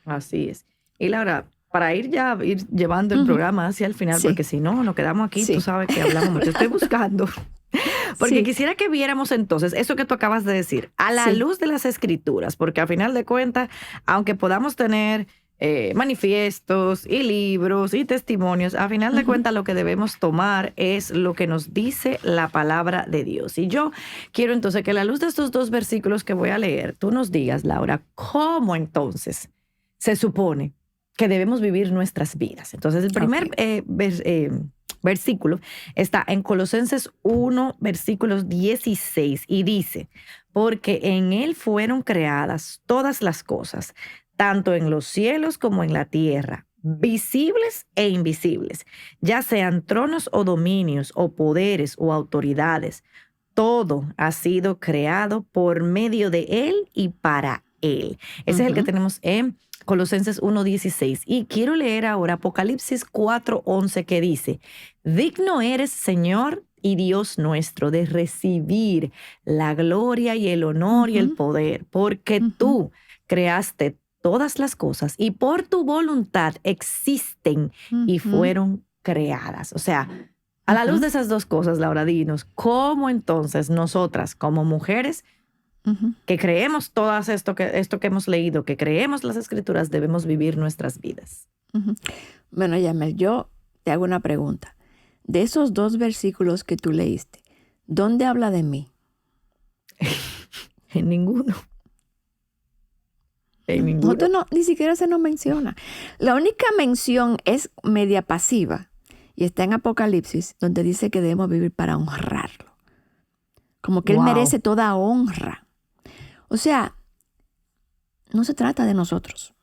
Así es. Y Laura, para ir llevando el programa hacia el final, porque si no, nos quedamos aquí, tú sabes que hablamos mucho. Estoy buscando. Porque quisiera que viéramos entonces eso que tú acabas de decir, a la luz de las Escrituras, porque al final de cuentas, aunque podamos tener manifiestos y libros y testimonios, a final de cuentas lo que debemos tomar es lo que nos dice la palabra de Dios. Y yo quiero entonces que a la luz de estos dos versículos que voy a leer, tú nos digas, Laura, ¿cómo entonces se supone que debemos vivir nuestras vidas? Entonces, el primer versículo está en Colosenses 1, versículos 16, y dice, porque en Él fueron creadas todas las cosas, tanto en los cielos como en la tierra, visibles e invisibles, ya sean tronos o dominios o poderes o autoridades. Todo ha sido creado por medio de Él y para Él. Ese es el que tenemos en Colosenses 1:16. Y quiero leer ahora Apocalipsis 4:11, que dice, digno eres, Señor y Dios nuestro, de recibir la gloria y el honor y el poder, porque tú creaste todas las cosas y por tu voluntad existen y fueron creadas. O sea, a la luz de esas dos cosas, Laura, dinos, ¿cómo entonces nosotras como mujeres que creemos todo esto que hemos leído, que creemos las Escrituras, debemos vivir nuestras vidas? Bueno, Yamel, yo te hago una pregunta. De esos 2 versículos que tú leíste, ¿dónde habla de mí? En ninguno. En ninguno. Ni siquiera se nos menciona. La única mención es media pasiva y está en Apocalipsis, donde dice que debemos vivir para honrarlo. Como que Él merece toda honra. O sea, no se trata de nosotros.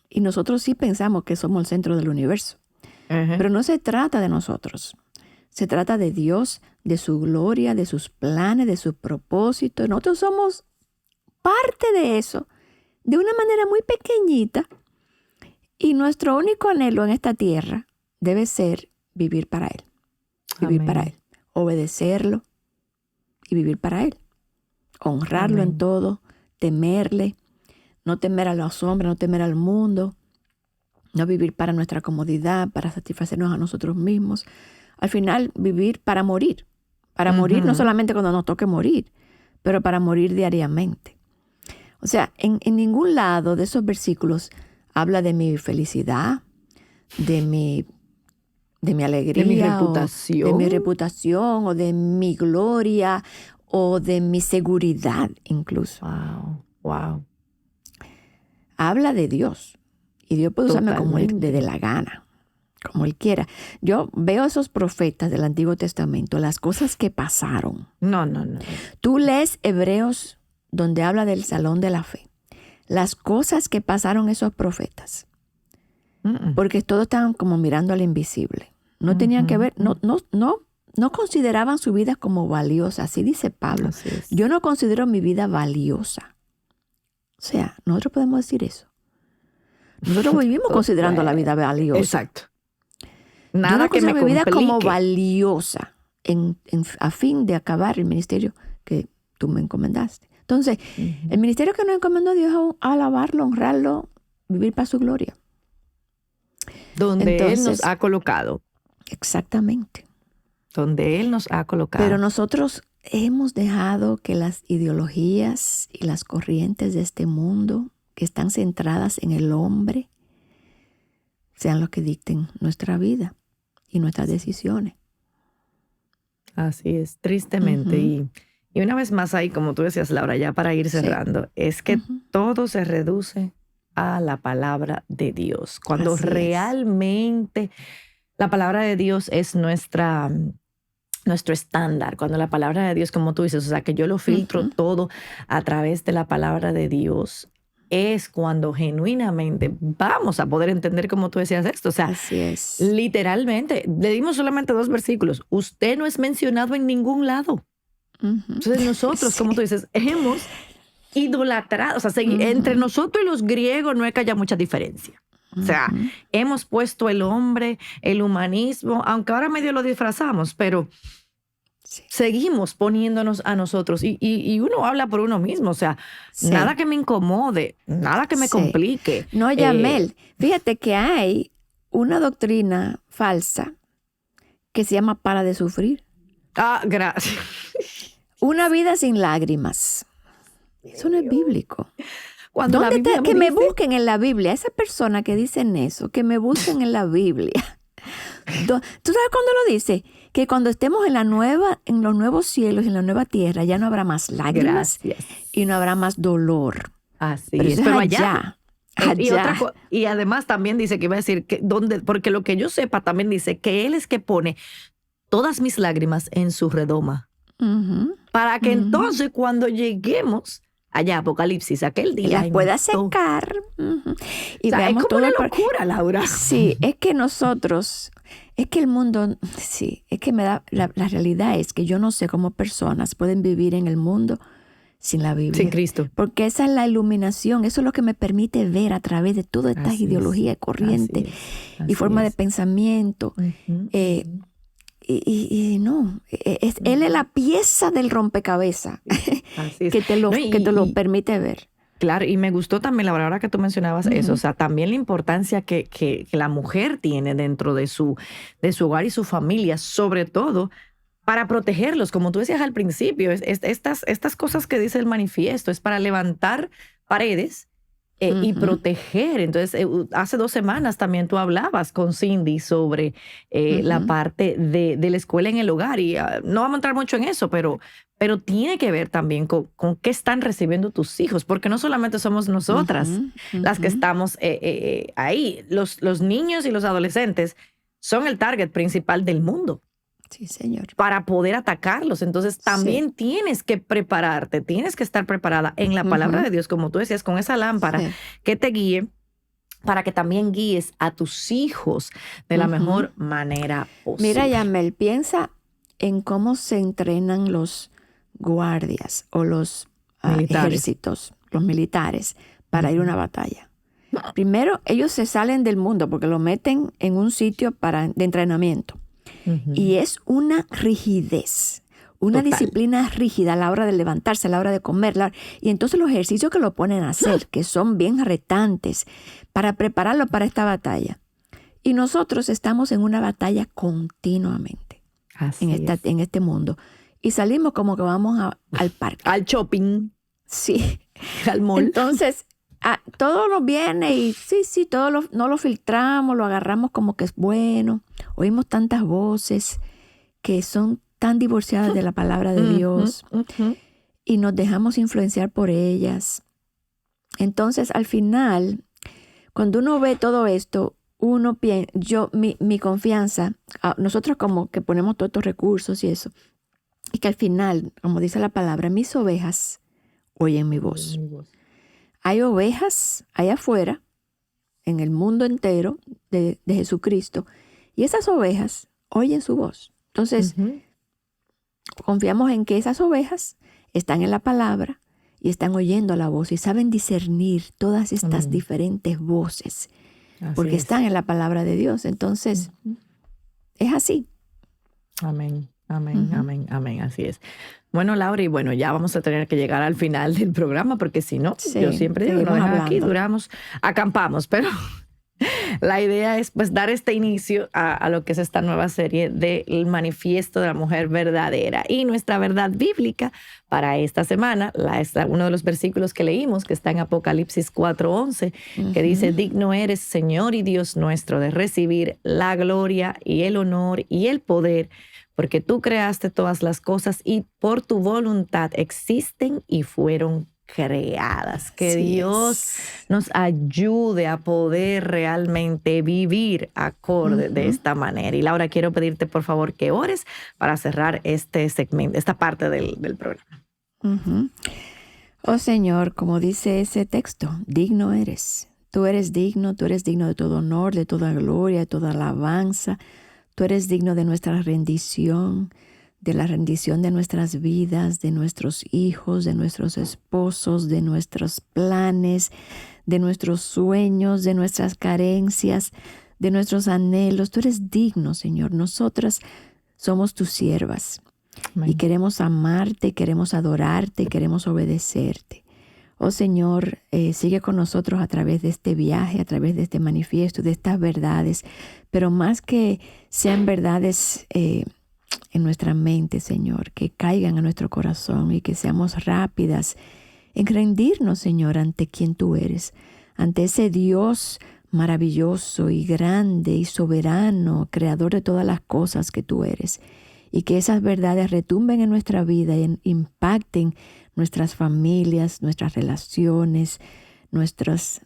Y nosotros sí pensamos que somos el centro del universo. Pero no se trata de nosotros. Se trata de Dios, de su gloria, de sus planes, de sus propósitos. Nosotros somos parte de eso, de una manera muy pequeñita. Y nuestro único anhelo en esta tierra debe ser vivir para Él. Vivir para Él. Obedecerlo y vivir para Él. Honrarlo en todo, temerle, no temer a los hombres, no temer al mundo, no vivir para nuestra comodidad, para satisfacernos a nosotros mismos. Al final, vivir para morir. Para morir no solamente cuando nos toque morir, pero para morir diariamente. O sea, en ningún lado de esos versículos habla de mi felicidad, de mi alegría, de mi reputación, o de mi gloria, o de mi seguridad incluso. Wow. Habla de Dios. Y Dios puede usarme como Él le dé la gana, como Él quiera. Yo veo a esos profetas del Antiguo Testamento, las cosas que pasaron. No. Tú lees Hebreos, donde habla del salón de la fe. Las cosas que pasaron esos profetas. Porque todos estaban como mirando al invisible. No tenían que ver, no consideraban su vida como valiosa. Así dice Pablo. Así es. Yo no considero mi vida valiosa. O sea, nosotros podemos decir eso. Nosotros vivimos considerando la vida valiosa. Exacto. Nada que me mi vida como valiosa a fin de acabar el ministerio que tú me encomendaste. Entonces, el ministerio que nos encomendó Dios es alabarlo, honrarlo, vivir para su gloria. Donde Él nos ha colocado. Exactamente. Donde Él nos ha colocado. Pero nosotros hemos dejado que las ideologías y las corrientes de este mundo que están centradas en el hombre sean los que dicten nuestra vida y nuestras decisiones. Así es, tristemente. Y una vez más ahí, como tú decías, Laura, ya para ir cerrando, es que todo se reduce a la palabra de Dios. Cuando realmente la palabra de Dios es nuestro estándar, cuando la palabra de Dios, como tú dices, o sea, que yo lo filtro todo a través de la palabra de Dios, es cuando genuinamente vamos a poder entender, como tú decías, esto. O sea, así es. Literalmente, le dimos solamente 2 versículos. Usted no es mencionado en ningún lado. Entonces nosotros, como tú dices, hemos idolatrado. O sea, entre nosotros y los griegos no es que haya mucha diferencia. O sea, hemos puesto el hombre, el humanismo, aunque ahora medio lo disfrazamos, pero seguimos poniéndonos a nosotros y uno habla por uno mismo. O sea, nada que me incomode, nada que me complique. No, Yamel, fíjate que hay una doctrina falsa que se llama para de sufrir. Gracias. Una vida sin lágrimas. Eso no es bíblico. Cuando que me busquen en la Biblia. Esa persona que dicen eso, que me busquen en la Biblia. ¿Tú sabes cuándo lo dice? Que cuando estemos en los nuevos cielos, en la nueva tierra, ya no habrá más lágrimas. Gracias. Y no habrá más dolor. Así pero es. Pero allá. Y además también dice que iba a decir que porque lo que yo sepa también dice que Él es que pone todas mis lágrimas en su redoma. Para que entonces cuando lleguemos allá, Apocalipsis, aquel día, las pueda secar. Y o sea, veamos es como todo una locura, Laura. Sí, es que el mundo, es que la realidad es que yo no sé cómo personas pueden vivir en el mundo sin la Biblia. Sin Cristo. Porque esa es la iluminación, eso es lo que me permite ver a través de toda esta ideología, corriente y forma de pensamiento. Y no, él es la pieza del rompecabezas que te lo permite ver. Claro, y me gustó también, Laura, ahora que tú mencionabas eso, o sea, también la importancia que la mujer tiene dentro de su hogar y su familia, sobre todo para protegerlos, como tú decías al principio, estas cosas que dice el manifiesto es para levantar paredes y proteger. Entonces, hace 2 semanas también tú hablabas con Cindy sobre la parte de la escuela en el hogar y no vamos a entrar mucho en eso, pero tiene que ver también con qué están recibiendo tus hijos, porque no solamente somos nosotras las que estamos ahí, los niños y los adolescentes son el target principal del mundo. Sí, Señor. Para poder atacarlos. Entonces también tienes que prepararte, tienes que estar preparada en la palabra de Dios, como tú decías, con esa lámpara que te guíe para que también guíes a tus hijos de la mejor manera posible. Mira, Yamel, piensa en cómo se entrenan los guardias o los ejércitos, los militares, para ir a una batalla. Primero, ellos se salen del mundo porque lo meten en un sitio de entrenamiento. Y es una rigidez, una disciplina rígida a la hora de levantarse, a la hora de comer. Y entonces los ejercicios que lo ponen a hacer, que son bien retantes, para prepararlo para esta batalla. Y nosotros estamos en una batalla continuamente en este mundo. Y salimos como que vamos al parque. Al shopping. Sí. Al mall. Entonces, todo nos viene y sí, no lo filtramos, lo agarramos como que es bueno. Oímos tantas voces que son tan divorciadas de la palabra de Dios y nos dejamos influenciar por ellas. Entonces, al final, cuando uno ve todo esto, uno piensa, mi confianza, nosotros como que ponemos todos estos recursos y eso, y que al final, como dice la palabra, mis ovejas oyen mi voz. Hay ovejas allá afuera, en el mundo entero de Jesucristo, y esas ovejas oyen su voz. Entonces, confiamos en que esas ovejas están en la palabra y están oyendo la voz y saben discernir todas estas diferentes voces, porque están en la palabra de Dios. Entonces, es así. Amén. Amén, amén, así es. Bueno, Laura, y bueno, ya vamos a tener que llegar al final del programa, porque si no, yo siempre digo, nos dejan aquí, acampamos, pero la idea es pues dar este inicio a lo que es esta nueva serie del Manifiesto de la Mujer Verdadera. Y nuestra verdad bíblica para esta semana, uno de los versículos que leímos, que está en Apocalipsis 4:11, que dice, digno eres, Señor y Dios nuestro, de recibir la gloria y el honor y el poder, porque tú creaste todas las cosas y por tu voluntad existen y fueron creadas. Que Dios nos ayude a poder realmente vivir acorde de esta manera. Y Laura, quiero pedirte por favor que ores para cerrar este segmento, esta parte del programa. Oh Señor, como dice ese texto, digno eres. Tú eres digno de todo honor, de toda gloria, de toda alabanza. Tú eres digno de nuestra rendición, de la rendición de nuestras vidas, de nuestros hijos, de nuestros esposos, de nuestros planes, de nuestros sueños, de nuestras carencias, de nuestros anhelos. Tú eres digno, Señor. Nosotras somos tus siervas. Amén. Y queremos amarte, queremos adorarte, queremos obedecerte. Oh Señor, sigue con nosotros a través de este viaje, a través de este manifiesto, de estas verdades, pero más que sean verdades en nuestra mente, Señor, que caigan a nuestro corazón y que seamos rápidas en rendirnos, Señor, ante quien tú eres, ante ese Dios maravilloso y grande y soberano, creador de todas las cosas que tú eres, y que esas verdades retumben en nuestra vida y impacten nuestras familias, nuestras relaciones, nuestras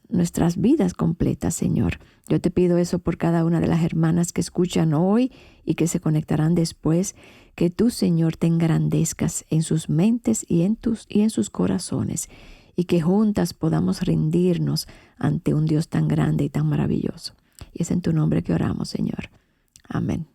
vidas completas, Señor. Yo te pido eso por cada una de las hermanas que escuchan hoy y que se conectarán después, que tú, Señor, te engrandezcas en sus mentes y en sus corazones, y que juntas podamos rendirnos ante un Dios tan grande y tan maravilloso. Y es en tu nombre que oramos, Señor. Amén.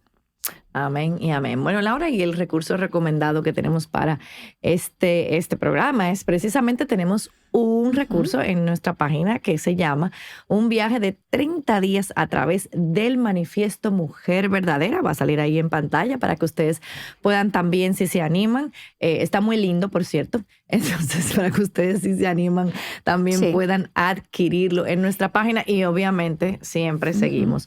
Amén y amén. Bueno, Laura, y el recurso recomendado que tenemos para este programa es precisamente tenemos un recurso en nuestra página que se llama Un viaje de 30 días a través del manifiesto Mujer Verdadera. Va a salir ahí en pantalla para que ustedes puedan también, si se animan. Está muy lindo, por cierto. Entonces, para que ustedes, si se animan, también puedan adquirirlo en nuestra página. Y obviamente siempre seguimos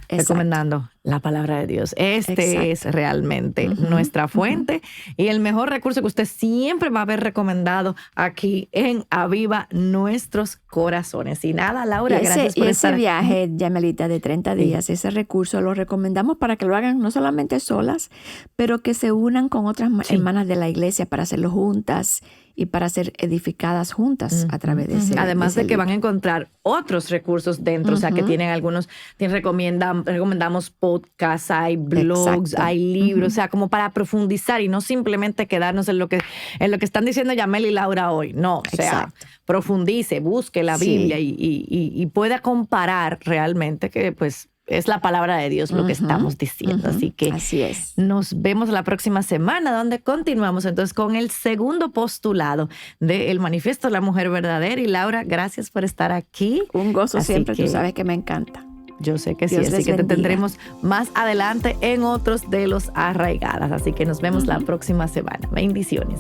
recomendando la palabra de Dios. Es realmente nuestra fuente y el mejor recurso que usted siempre va a haber recomendado aquí en Aviva Nuestros Corazones. Y nada, Laura, gracias por estar ese viaje, Yamelita, de 30 días, ese recurso lo recomendamos para que lo hagan no solamente solas, pero que se unan con otras hermanas de la iglesia para hacerlo juntas y para ser edificadas juntas a través de ese. Además de que libro. van a encontrar otros recursos dentro, o sea, que tienen algunos, recomendamos podcasts, hay blogs, hay libros, o sea, como para profundizar y no simplemente quedarnos en lo que están diciendo Yamel y Laura hoy. No, o sea, profundice, busque la Biblia y pueda comparar realmente que pues es la palabra de Dios lo que estamos diciendo. Así que así es. Nos vemos la próxima semana, donde continuamos entonces con el segundo postulado del Manifiesto de la Mujer Verdadera. Y Laura, gracias por estar aquí. Un gozo siempre, tú sabes que me encanta. Yo sé que Dios sí, así que te bendiga. tendremos más adelante en otros de los Arraigadas. Así que nos vemos la próxima semana. Bendiciones.